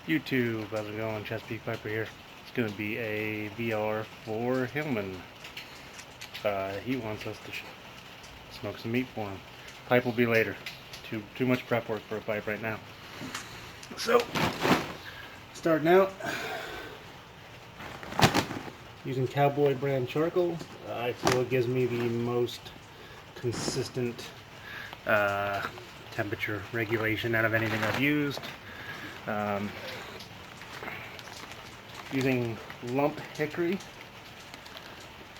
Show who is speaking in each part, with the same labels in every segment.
Speaker 1: YouTube, how's it going? Chesapeake Piper here. It's going to be a VR for Hilman. He wants us to smoke some meat for him. Pipe will be later. Too much prep work for a pipe right now. So, starting out, using Cowboy brand charcoal. I feel it gives me the most consistent temperature regulation out of anything I've used. Using lump hickory,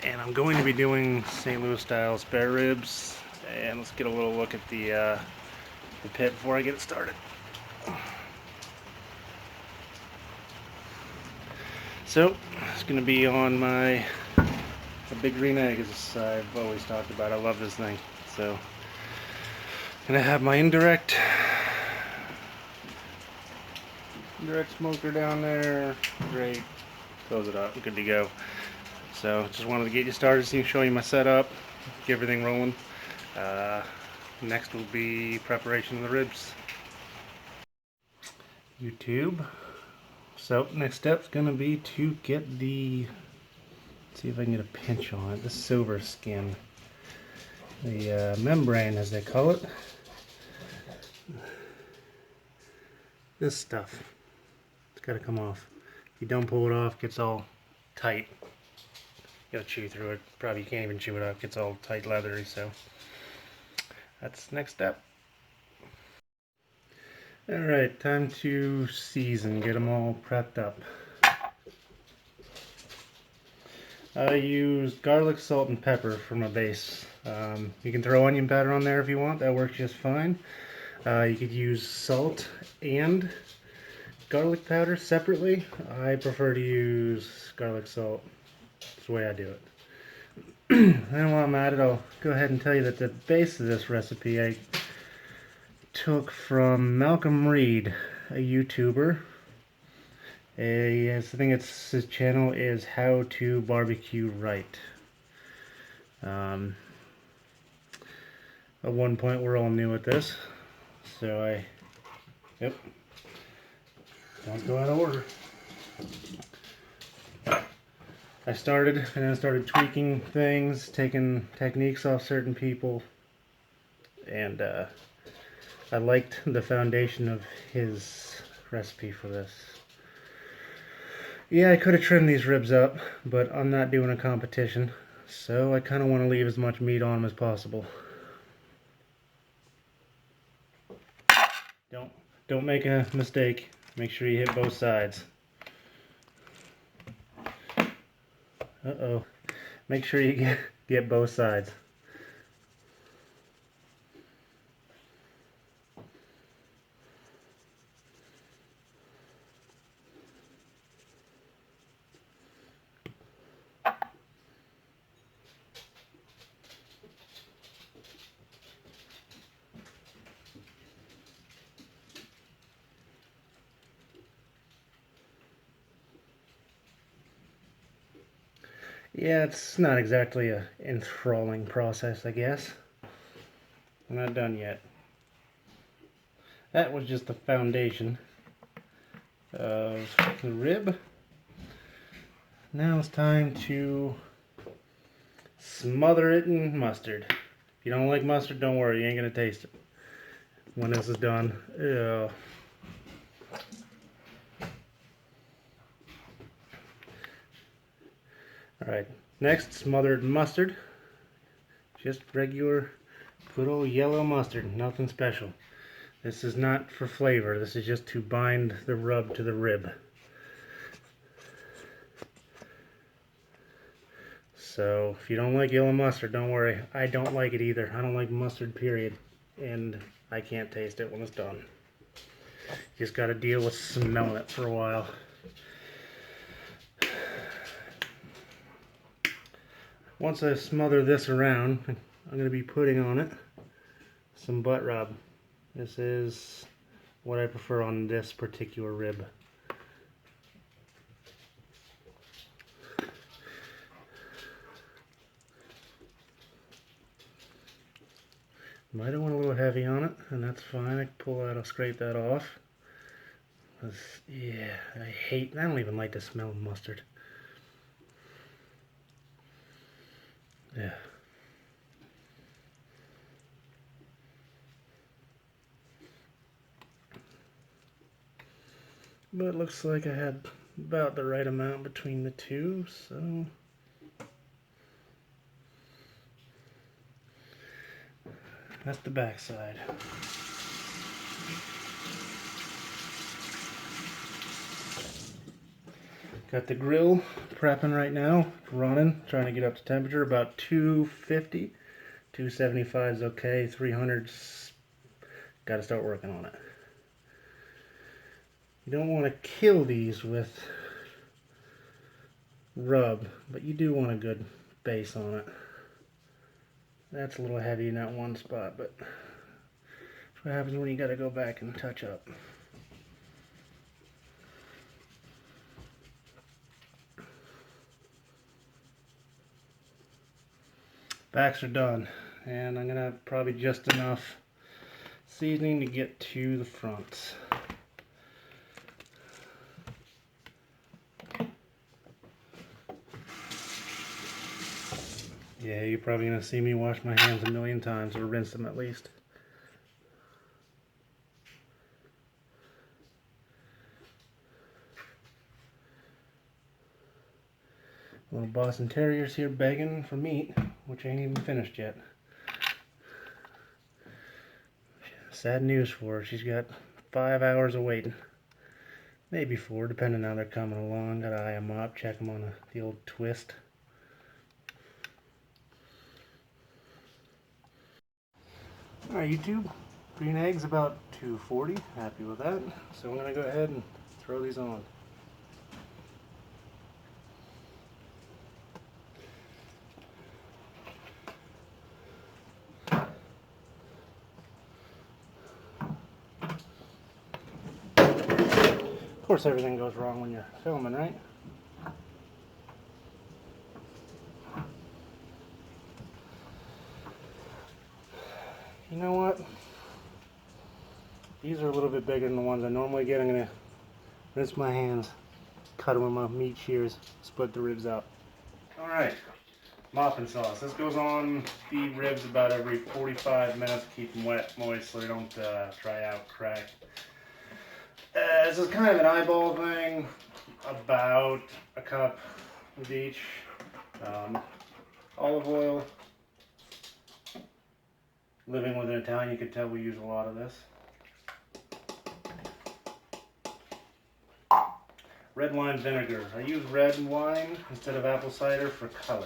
Speaker 1: and I'm going to be doing St. Louis style spare ribs. And let's get a little look at the pit before I get it started. So it's going to be on my big green egg, as I've always talked about. I love this thing. So gonna have my indirect smoker down there. Great. Close it up. Good to go. So just wanted to get you started, show you my setup, get everything rolling. Next will be preparation of the ribs. YouTube. So next step's gonna be to get the, see if I can get a pinch on it, the silver skin, the membrane as they call it. This stuff, it's got to come off. If you don't pull it off, it gets all tight. You gotta chew through it. Probably you can't even chew it up. It gets all tight, leathery. So that's the next step. All right, time to season. Get them all prepped up. I used garlic, salt, and pepper for my base. You can throw onion powder on there if you want. That works just fine. You could use salt and garlic powder separately. I prefer to use garlic salt. That's the way I do it. Then while I'm at it, I'll go ahead and tell you that the base of this recipe I took from Malcolm Reed, a YouTuber. I think his channel is How to Barbecue Right. At one point we're all new at this, so yep, don't go out of order. I started tweaking things, taking techniques off certain people, and I liked the foundation of his recipe for this. Yeah, I could have trimmed these ribs up, but I'm not doing a competition, so I kind of want to leave as much meat on them as possible. Don't make a mistake. Make sure you hit both sides. Uh-oh. Make sure you get both sides. Yeah, it's not exactly a enthralling process, I guess. I'm not done yet. That was just the foundation of the rib. Now it's time to smother it in mustard. If you don't like mustard, don't worry, you ain't gonna taste it when this is done. Ew. Alright, next, smothered mustard. Just regular, good old yellow mustard, nothing special. This is not for flavor, this is just to bind the rub to the rib. So, if you don't like yellow mustard, don't worry. I don't like it either. I don't like mustard, period. And I can't taste it when it's done. You just gotta deal with smelling it for a while. Once I smother this around, I'm going to be putting on it some butt rub. This is what I prefer on this particular rib. Might have went a little heavy on it, and that's fine. I can pull that, I'll scrape that off. Yeah, I don't even like the smell of mustard. Yeah. But it looks like I had about the right amount between the two, so that's the back side. Got the grill prepping right now, running, trying to get up to temperature about 250. 275 is okay, 300's got to start working on it. You don't want to kill these with rub, but you do want a good base on it. That's a little heavy in that one spot, but that's what happens when you got to go back and touch up. Backs are done, and I'm gonna have probably just enough seasoning to get to the fronts. Yeah, you're probably gonna see me wash my hands a million times, or rinse them at least. Little Boston Terriers here begging for meat, which ain't even finished yet. Sad news for her. She's got 5 hours of waiting. Maybe 4, depending on how they're coming along. Gotta eye them up, check them on the old twist. Alright, YouTube. Green eggs about 240. Happy with that. So I'm gonna go ahead and throw these on. Of course, everything goes wrong when you're filming, right? You know what? These are a little bit bigger than the ones I normally get. I'm going to rinse my hands, cut them with my meat shears, split the ribs out. Alright, muffin sauce. This goes on the ribs about every 45 minutes. Keep them wet, moist, so they don't dry out, crack. This is kind of an eyeball thing, about a cup of each. Olive oil. Living with an Italian, you could tell we use a lot of this. Red wine vinegar. I use red wine instead of apple cider for color.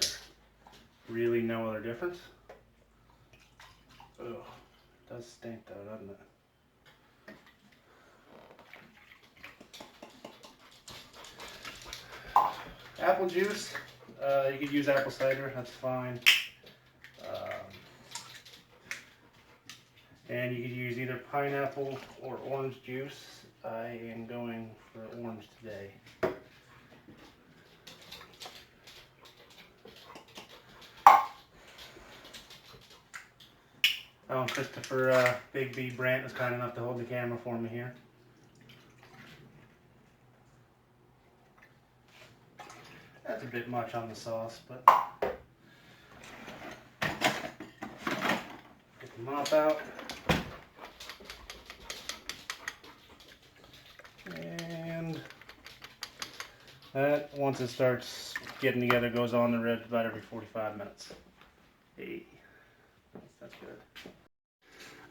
Speaker 1: Really no other difference. Ugh, it does stink though, doesn't it? Apple juice. You could use apple cider, that's fine. And you could use either pineapple or orange juice. I am going for orange today. Oh, and Christopher Big B Brandt was kind enough to hold the camera for me here. That's a bit much on the sauce, but get the mop out. And that, once it starts getting together, goes on the ribs about every 45 minutes. Hey, that's good.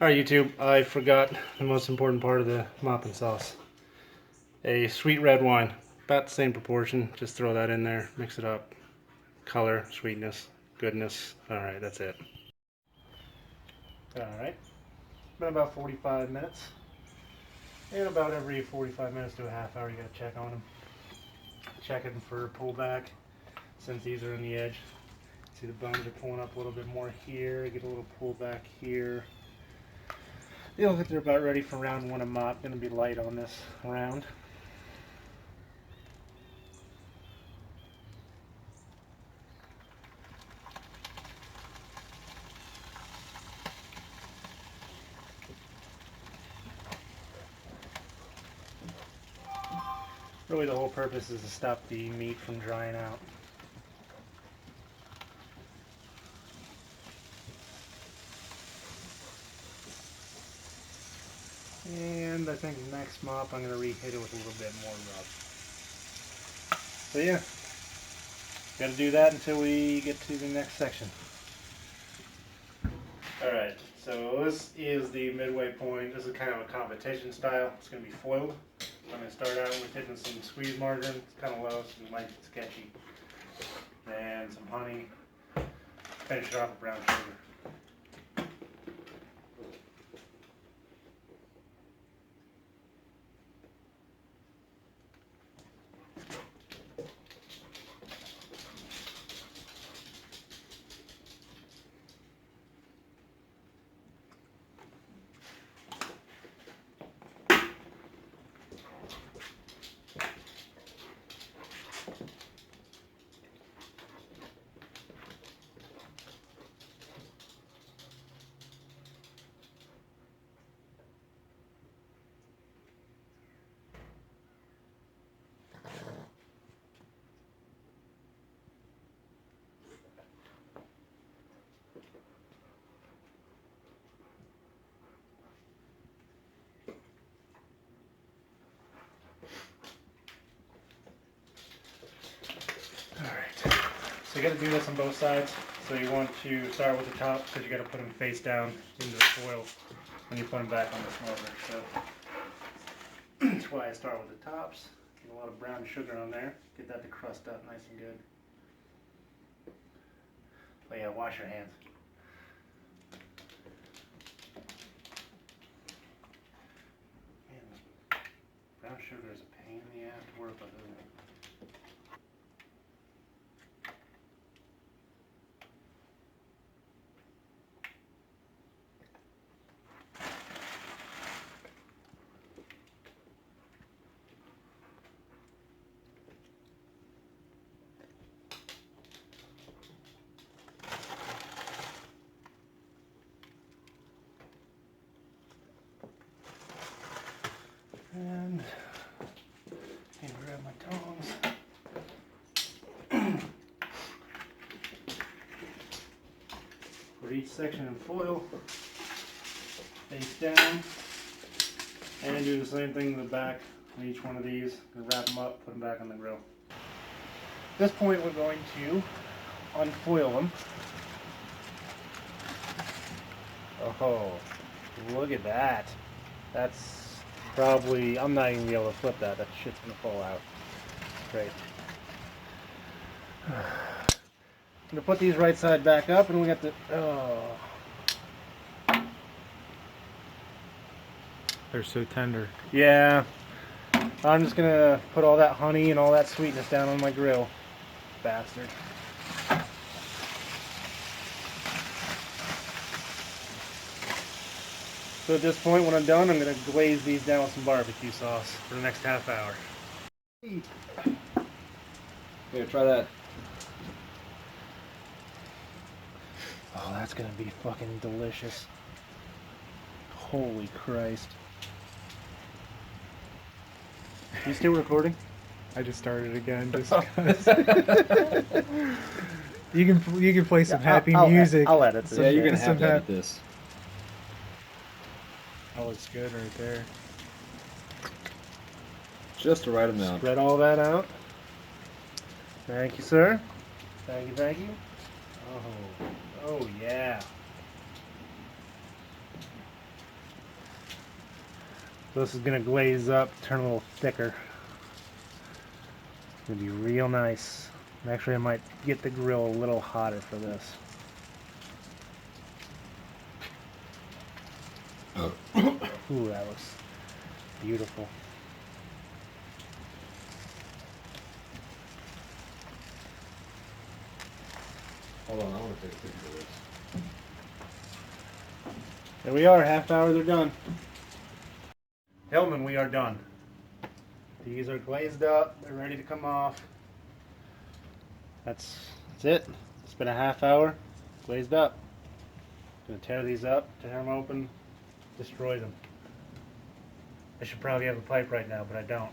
Speaker 1: Alright YouTube, I forgot the most important part of the mopping sauce. A sweet red wine. About the same proportion, just throw that in there, mix it up. Color, sweetness, goodness. Alright, that's it. Alright, been about 45 minutes. And about every 45 minutes to a half hour you gotta check on them. Checking for pullback, since these are on the edge. See the bones are pulling up a little bit more here, get a little pullback here. They look like they're about ready for round 1 of mop. Gonna be light on this round. Really the whole purpose is to stop the meat from drying out. And I think next mop I'm going to re-hit it with a little bit more rub. So yeah, got to do that until we get to the next section. Alright, so this is the midway point. This is kind of a competition style. It's going to be foiled. I'm going to start out with hitting some squeeze margarine. It's kind of low, so it might be sketchy. And some honey. Finish it off with brown sugar. Alright, so you got to do this on both sides. So you want to start with the top because you got to put them face down into the foil when you put them back on the smoker. So that's why I start with the tops. Get a lot of brown sugar on there. Get that to crust up nice and good. But yeah, wash your hands. Man, brown sugar is a pain in the ass to work with, isn't it? And grab my tongs. Put each section in foil, face down, and do the same thing in the back on each one of these. Wrap them up, put them back on the grill. At this point, we're going to unfoil them. Oh, look at that. That's probably, I'm not even gonna be able to flip that. That shit's gonna fall out. Great. I'm gonna put these right side back up, and we got the, oh.
Speaker 2: They're so tender.
Speaker 1: Yeah. I'm just gonna put all that honey and all that sweetness down on my grill. Bastard. So at this point, when I'm done, I'm gonna glaze these down with some barbecue sauce for the next half hour.
Speaker 3: Here, try that.
Speaker 1: Oh, that's gonna be fucking delicious. Holy Christ. You still recording?
Speaker 2: I just started again just 'cause. you can play some happy music.
Speaker 1: I'll edit this.
Speaker 3: Yeah, you're gonna
Speaker 2: some
Speaker 3: have to edit this.
Speaker 2: That looks good right there.
Speaker 3: Just the right amount.
Speaker 1: Spread all that out. Thank you, sir. Thank you, thank you. Oh yeah. So this is gonna glaze up, turn a little thicker. It's gonna be real nice. And actually, I might get the grill a little hotter for this. Ooh, that looks beautiful.
Speaker 3: Hold on, I want to take a picture of this.
Speaker 1: There we are, half hour, they're done. Hilman, we are done. These are glazed up, they're ready to come off. That's it. It's been a half hour, glazed up. Gonna tear these up, tear them open, destroy them. I should probably have a pipe right now, but I don't.